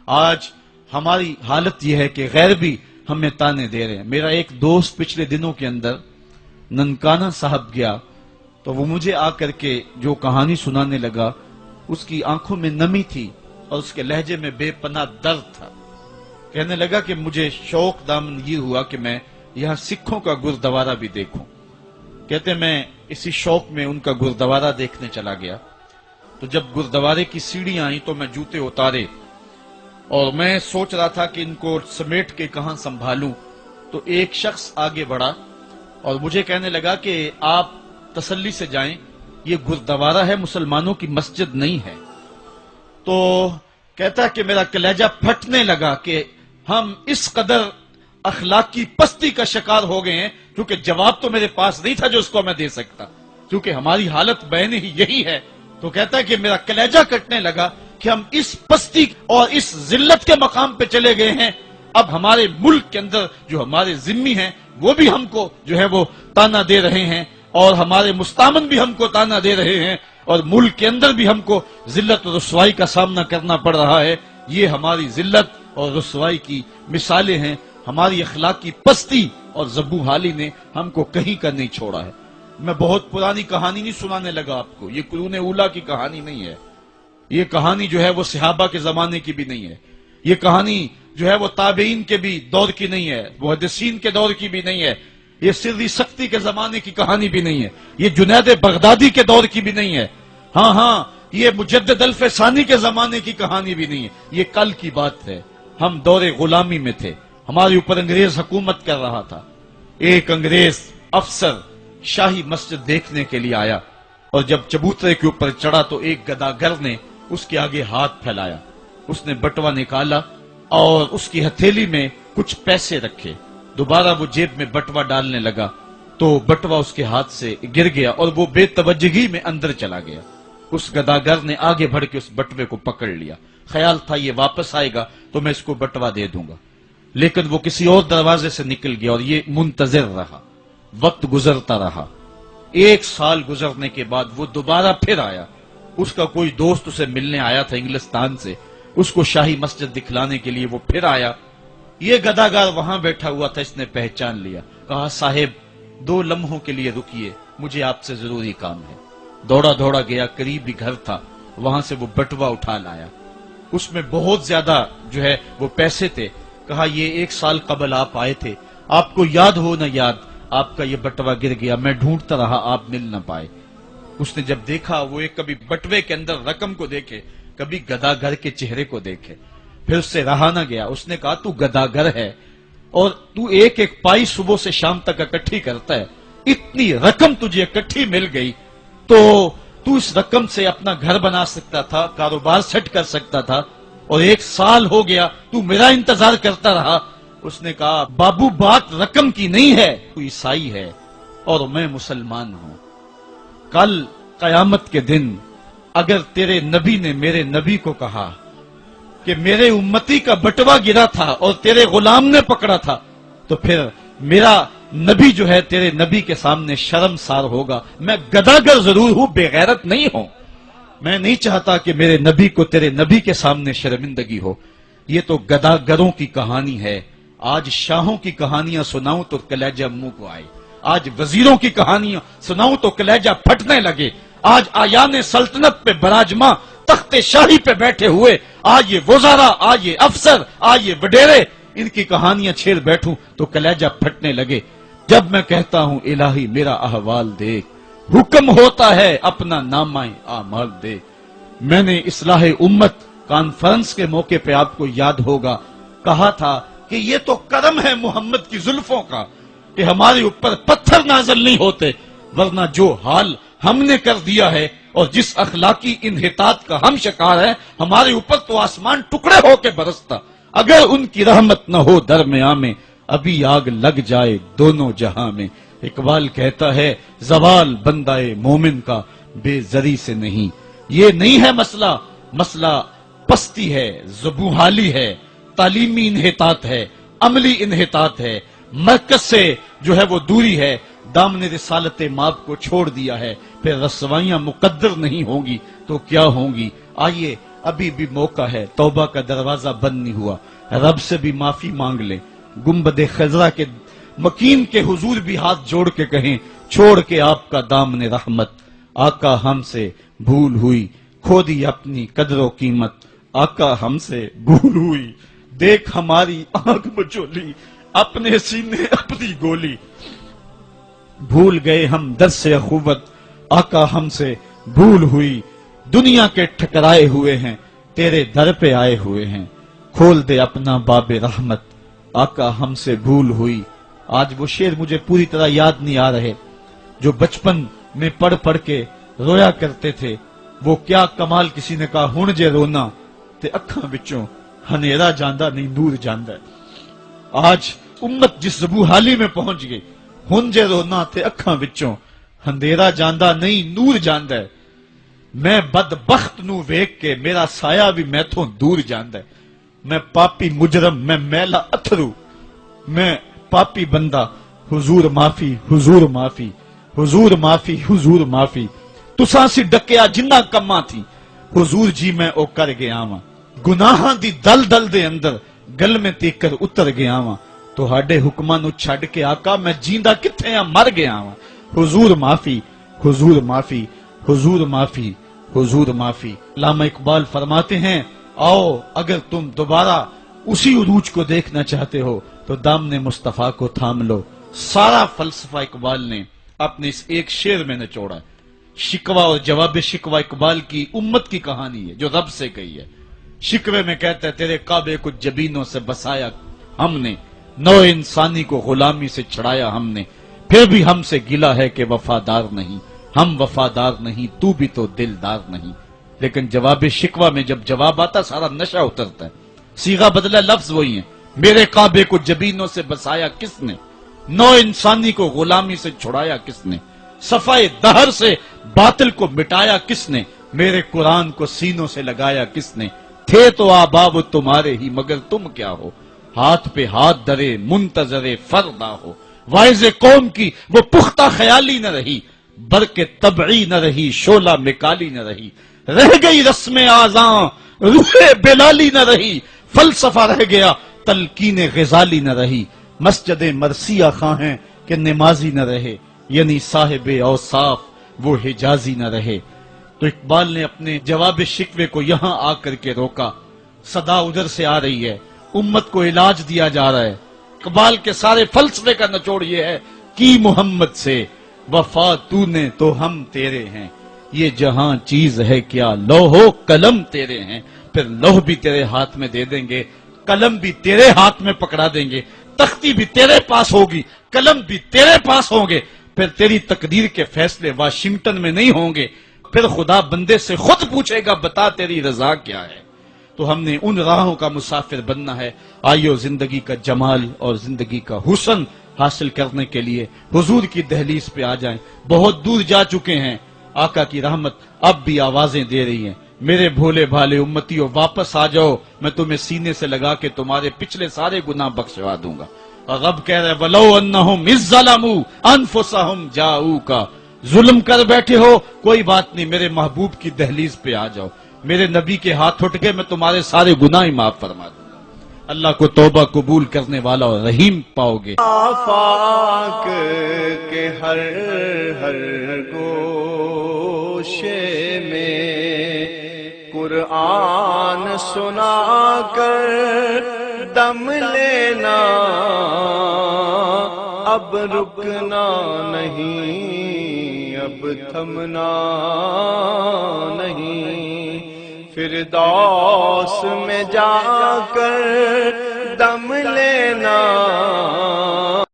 آج ہماری حالت یہ ہے کہ غیر بھی ہمیں تانے دے رہے ہیں. میرا ایک دوست پچھلے دنوں کے اندر ننکانہ صاحب گیا تو وہ مجھے آ کر کے جو کہانی سنانے لگا، اس کی آنکھوں میں نمی تھی اور اس کے لہجے میں بے پناہ درد تھا. کہنے لگا کہ مجھے شوق دامن یہ ہوا کہ میں یہاں سکھوں کا گردوارہ بھی دیکھوں. کہتے میں اسی شوق میں ان کا گردوارہ دیکھنے چلا گیا. تو جب گردوارے کی سیڑھیاں آئیں تو میں جوتے اتارے اور میں سوچ رہا تھا کہ ان کو سمیٹ کے کہاں سنبھالوں. تو ایک شخص آگے بڑھا اور مجھے کہنے لگا کہ آپ تسلی سے جائیں، یہ گردوارہ ہے، مسلمانوں کی مسجد نہیں ہے. تو کہتا کہ میرا کلیجہ پھٹنے لگا کہ ہم اس قدر اخلاقی پستی کا شکار ہو گئے ہیں، کیونکہ جواب تو میرے پاس نہیں تھا جو اس کو میں دے سکتا، کیونکہ ہماری حالت بہن ہی یہی ہے. تو کہتا ہے کہ میرا کلیجہ کٹنے لگا کہ ہم اس پستی اور اس ذلت کے مقام پہ چلے گئے ہیں. اب ہمارے ملک کے اندر جو ہمارے ذمی ہیں وہ بھی ہم کو جو ہے وہ تانا دے رہے ہیں، اور ہمارے مستامن بھی ہم کو تانا دے رہے ہیں، اور ملک کے اندر بھی ہم کو ذلت اور رسوائی کا سامنا کرنا پڑ رہا ہے. یہ ہماری ذلت اور رسوائی کی مثالیں ہیں. ہماری اخلاقی پستی اور زبوں حالی نے ہم کو کہیں کا نہیں چھوڑا ہے. میں بہت پرانی کہانی نہیں سنانے لگا آپ کو، یہ قرون اولیٰ کی کہانی نہیں ہے. یہ کہانی جو ہے وہ صحابہ کے زمانے کی بھی نہیں ہے. یہ کہانی جو ہے وہ تابعین کے بھی دور کی نہیں ہے، محدثین کے دور کی بھی نہیں ہے. یہ سری سختی کے زمانے کی کہانی بھی نہیں ہے. یہ جنید بغدادی کے دور کی بھی نہیں ہے. ہاں یہ مجدد الف ثانی کے زمانے کی کہانی بھی نہیں ہے. یہ کل کی بات ہے. ہم دور غلامی میں تھے، ہمارے اوپر انگریز حکومت کر رہا تھا. ایک انگریز افسر شاہی مسجد دیکھنے کے لیے آیا، اور جب چبوترے کے اوپر چڑھا تو ایک گداگر نے اس کے آگے ہاتھ پھیلایا. اس نے بٹوا نکالا اور اس کی ہتھیلی میں کچھ پیسے رکھے. دوبارہ وہ جیب میں بٹوا ڈالنے لگا تو بٹوا اس کے ہاتھ سے گر گیا اور وہ بے توجہی میں اندر چلا گیا. اس گداگر نے آگے بڑھ کے اس بٹوے کو پکڑ لیا. خیال تھا یہ واپس آئے گا تو میں اس کو بٹوا دے دوں گا، لیکن وہ کسی اور دروازے سے نکل گیا اور یہ منتظر رہا. وقت گزرتا رہا. 1 سال گزرنے کے بعد وہ دوبارہ پھر آیا. اس کا کوئی دوست اسے ملنے آیا تھا انگلستان سے، اس کو شاہی مسجد دکھلانے کے لیے وہ پھر آیا. یہ گداگر وہاں بیٹھا ہوا تھا. اس نے پہچان لیا. کہا صاحب 2 لمحوں کے لیے رکیے، مجھے آپ سے ضروری کام ہے. دوڑا دوڑا گیا، قریب ہی گھر تھا، وہاں سے وہ بٹوا اٹھا لایا. اس میں بہت زیادہ جو ہے وہ پیسے تھے. کہا یہ 1 سال قبل آپ آئے تھے، آپ کو یاد ہو نہ یاد، آپ کا یہ بٹوا گر گیا، میں ڈھونڈتا رہا، آپ مل نہ پائے. اس نے جب دیکھا، وہ ایک کبھی بٹوے کے اندر رقم کو دیکھے، کبھی گداگر کے چہرے کو دیکھے، پھر اس سے رہا نہ گیا. اس نے کہا تو گداگر ہے اور تو ایک ایک پائی صبح سے شام تک اکٹھی کرتا ہے، اتنی رقم تجھے اکٹھی مل گئی تو تو اس رقم سے اپنا گھر بنا سکتا تھا، کاروبار سیٹ کر سکتا تھا، اور 1 سال ہو گیا تو میرا انتظار کرتا رہا. اس نے کہا بابو بات رقم کی نہیں ہے، تو عیسائی ہے اور میں مسلمان ہوں. کل قیامت کے دن اگر تیرے نبی نے میرے نبی کو کہا کہ میرے امتی کا بٹوا گرا تھا اور تیرے غلام نے پکڑا تھا، تو پھر میرا نبی جو ہے تیرے نبی کے سامنے شرمسار ہوگا. میں گداگر ضرور ہوں، بے غیرت نہیں ہوں. میں نہیں چاہتا کہ میرے نبی کو تیرے نبی کے سامنے شرمندگی ہو. یہ تو گداگروں کی کہانی ہے. آج شاہوں کی کہانیاں سناؤں تو کلیجہ منہ کو آئے. آج وزیروں کی کہانیاں سناؤں تو کلیجہ پھٹنے لگے. آج آیان سلطنت پہ براجماں تخت شاہی پہ بیٹھے ہوئے آج یہ وزراء، آج یہ افسر، آج یہ وڈیرے، ان کی کہانیاں چھیڑ بیٹھوں تو کلیجہ پھٹنے لگے. جب میں کہتا ہوں الہی میرا احوال دیکھ، حکم ہوتا ہے اپنا نامہ اعمال دیکھ. میں نے اصلاح امت کانفرنس کے موقع پہ آپ کو یاد ہوگا کہا تھا کہ یہ تو کرم ہے محمد کی زلفوں کا کہ ہمارے اوپر پتھر نازل نہیں ہوتے، ورنہ جو حال ہم نے کر دیا ہے اور جس اخلاقی انحطاط کا ہم شکار ہیں، ہمارے اوپر تو آسمان ٹکڑے ہو کے برستا. اگر ان کی رحمت نہ ہو درمیاں میں، ابھی آگ لگ جائے دونوں جہاں میں. اقبال کہتا ہے زوال بندہ مومن کا بے زری سے نہیں. یہ نہیں ہے مسئلہ، مسئلہ پستی ہے، زبوحالی ہے، تعلیمی انحطاط ہے، عملی انحطاط ہے، مرکز سے جو ہے وہ دوری ہے. دامن رسالت ماب کو چھوڑ دیا ہے. پھر رسوائیاں مقدر نہیں ہوں گی تو کیا ہوں گی. آئیے ابھی بھی موقع ہے، توبہ کا دروازہ بند نہیں ہوا، رب سے بھی معافی مانگ لیں، گنبد خضرا کے مکین کے حضور بھی ہاتھ جوڑ کے کہیں چھوڑ کے آپ کا دامن رحمت، آقا ہم سے بھول ہوئی، کھو دی اپنی قدر و قیمت، آقا ہم سے بھول ہوئی، دیکھ ہماری آنکھ بچولی، اپنے سینے اپنی گولی، بھول گئے ہم درس اخوت، آقا ہم سے بھول ہوئی، دنیا کے ٹھکرائے ہوئے ہیں، تیرے در پہ آئے ہوئے ہیں، کھول دے اپنا باب رحمت، آقا ہم سے بھول ہوئی۔ آج وہ شعر مجھے پوری طرح یاد نہیں آ رہے جو بچپن میں پڑھ پڑھ کے رویا کرتے تھے، وہ کیا کمال، کسی نے کہا ہن جے رونا تے اکھاں وچوں ہنیرا جاندہ نہیں نور جاندہ ہے۔ آج امت جس زبو حالی میں پہنچ گئی، ہن جے رونا تے اکھاں وچوں ہندیرا جاندہ نہیں نور جاندہ ہے، میں بدبخت نو ویک کے میرا سایہ بھی میتھوں دور جاندہ ہے، میں پاپی مجرم، میں میلا اتھرو، میں پاپی بندہ، حضور معافی، حضور معافی، حضور معافی، حضور معافی، تساں سی ڈکیا جنہ کماں تھی، حضور جی میں او کر گیا ہاں، گناہاں دی دل دل دے اندر گل میں تیکر اتر گیا ہاں، تو ہاڈے حکماں نو چھڈ کے آقا میں جیندہ کتھے ہاں مر گیا ہاں، حضور معافی، حضور معافی، حضور معافی، حضور معافی۔ علامہ اقبال فرماتے ہیں آؤ اگر تم دوبارہ اسی عروج کو دیکھنا چاہتے ہو تو دامن مصطفیٰ کو تھام لو۔ سارا فلسفہ اقبال نے اپنے اس ایک شعر میں نچوڑا ہے۔ شکوہ اور جواب شکوہ اقبال کی امت کی کہانی ہے جو رب سے کہی ہے۔ شکوے میں کہتا ہے تیرے کعبے کو جبینوں سے بسایا ہم نے، نو انسانی کو غلامی سے چھڑایا ہم نے، پھر بھی ہم سے گلا ہے کہ وفادار نہیں، ہم وفادار نہیں، تو بھی تو دلدار نہیں۔ لیکن جواب شکوہ میں جب جواب آتا سارا نشہ اترتا ہے، صیغہ بدلا، لفظ وہی ہیں، میرے کعبے کو جبینوں سے بسایا کس نے، نو انسانی کو غلامی سے چھڑایا کس نے، صفائے دہر سے باطل کو مٹایا کس نے، میرے قرآن کو سینوں سے لگایا کس نے، تھے تو آباب تمہارے ہی مگر تم کیا ہو، ہاتھ پہ ہاتھ درے منتظر فردا ہو، وائز قوم کی وہ پختہ خیالی نہ رہی، برق طبعی نہ رہی، شعلہ مکالی نہ رہی، رہ گئی رسم آزاں روح بلالی نہ رہی، فلسفہ رہ گیا تلقین غزالی نہ رہی، مسجد مرثیہ خواہیں کہ نمازی نہ رہے، یعنی صاحب اوصاف وہ حجازی نہ رہے۔ تو اقبال نے اپنے جواب شکوے کو یہاں آ کر کے روکا، صدا ادھر سے آ رہی ہے، امت کو علاج دیا جا رہا ہے۔ اقبال کے سارے فلسفے کا نچوڑ یہ ہے کہ محمد سے وفا تو نے تو ہم تیرے ہیں، یہ جہاں چیز ہے کیا لوح و قلم تیرے ہیں، پھر لوح بھی تیرے ہاتھ میں دے دیں گے، قلم بھی تیرے ہاتھ میں پکڑا دیں گے، تختی بھی تیرے پاس ہوگی، قلم بھی تیرے پاس ہوں گے، پھر تیری تقدیر کے فیصلے واشنگٹن میں نہیں ہوں گے، پھر خدا بندے سے خود پوچھے گا بتا تیری رضا کیا ہے۔ تو ہم نے ان راہوں کا مسافر بننا ہے، آئیو زندگی کا جمال اور زندگی کا حسن حاصل کرنے کے لیے حضور کی دہلیز پہ آ جائیں۔ بہت دور جا چکے ہیں، آقا کی رحمت اب بھی آوازیں دے رہی ہیں، میرے بھولے بھالے امتیوں واپس آ جاؤ، میں تمہیں سینے سے لگا کے تمہارے پچھلے سارے گناہ بخشوا دوں گا۔ اور رب کہہ رہے وَلَوْ أَنَّهُمْ إِذْ ظَلَمُوا أَنفُسَهُمْ جَاءُوكَ، ظلم کر بیٹھے ہو کوئی بات نہیں، میرے محبوب کی دہلیز پہ آ جاؤ، میرے نبی کے ہاتھ اٹھ کے میں تمہارے سارے گناہ ہی معاف فرما دوں گا۔ اللہ کو توبہ قبول کرنے والا اور رحیم پاؤ گے۔ آفاق کے ہر ہر گوشے میں قرآن سنا کر دم لینا، اب رکنا نہیں، اب تھمنا نہیں، فردوس میں جا کر دم لینا۔